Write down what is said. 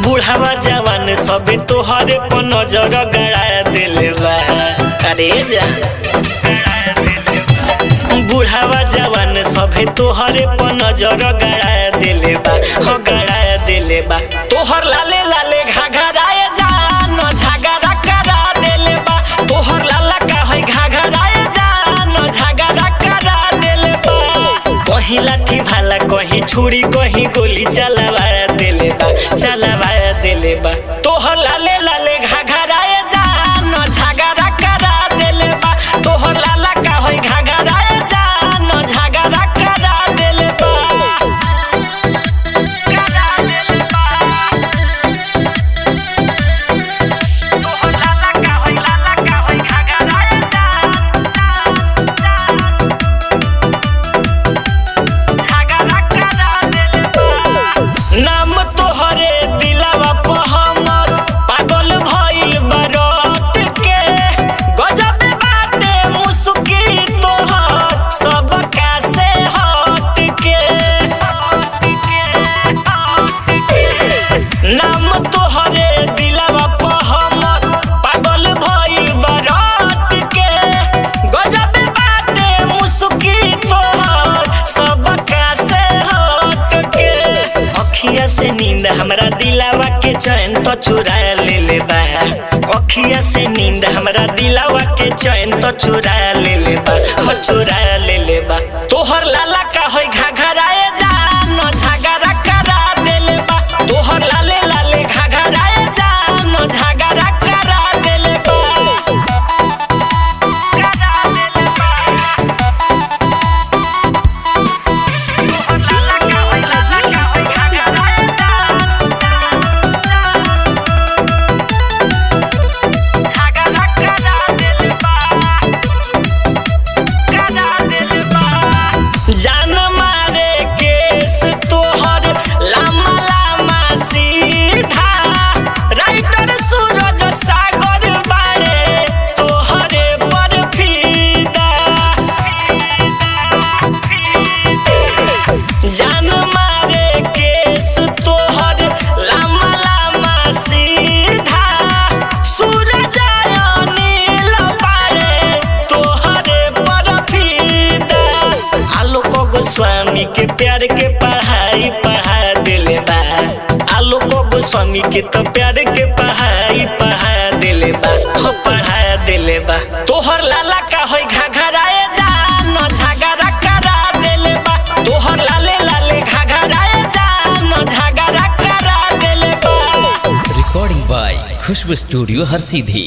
बुढ़ावा जवान सबे तोहरे पर नजर गड़ा दिले बा। अरे जा बुढ़ावा जवान सबे तोहरे पर नजर गड़ा दिले बा, हो गड़ा दिले बा। तोहर लाले लाले घाघराए जान झगड़ा करा दिले बा। तोहर लाला का है घाघराए जान झगड़ा करा दिले बा। कहीं लाठी भाला कहीं छुरी कहीं गोली चलावा दिले बा, चलावा दिले बा। तोहर लाले लाले घाघराए जान झगड़ा करा दिले बा। तोहर लाला का है घाघराए जान झगड़ा करा दिले बा। तोहर लाला का है घाघराए झगड़ा करा दिले बा। नाम तोहरे दिलावा पर हमर पागल भइल बरत के। गजब बाटे मुस्की तोहर सबका से हट के। नाम तोहरे दिलावा पर हमर पागल भइल बरत के। गजब बाटे मुस्की तोहर सबका से हट के। अखिया से नींद हमरा दिलावा के चैन तो चुरा ले बा। अखिया से नींद हमरा दिलावा के चैन तो चुरा ले बा, हो चुरा ले बा। तोहर लाला का है घाघराए जान झगड़ा करा दिले बा। तोहर लाले लाले घाघराए जान झगड़ा करा दिले बा। करा दिले बा। तोहर लाला का है घाघराए झगड़ा करा दिले बा, करा दिले बा। जान मारे केस तोहर लामा लामा सीधा। राइटर सूरज सागर बारे तोहरे पर फीदा। जान मारे केस तोहर लामा लामा सीधा। सूरज नील बारे तोहरे पर फीदा। आलोक गोस्वामी के प्यार के पढ़ाई पढ़ा दिले बा। आलोक गोस्वामी के तो प्यार के पढ़ाई पढ़ा दिले बा, हो पढ़ा दिले बा। तोहर लाला का है घाघराए जान झगड़ा करा दिले बा। तोहर लाले लाले घाघराए जान झगड़ा करा दिले बा। Recording by Khushboo studio Harsiddhi.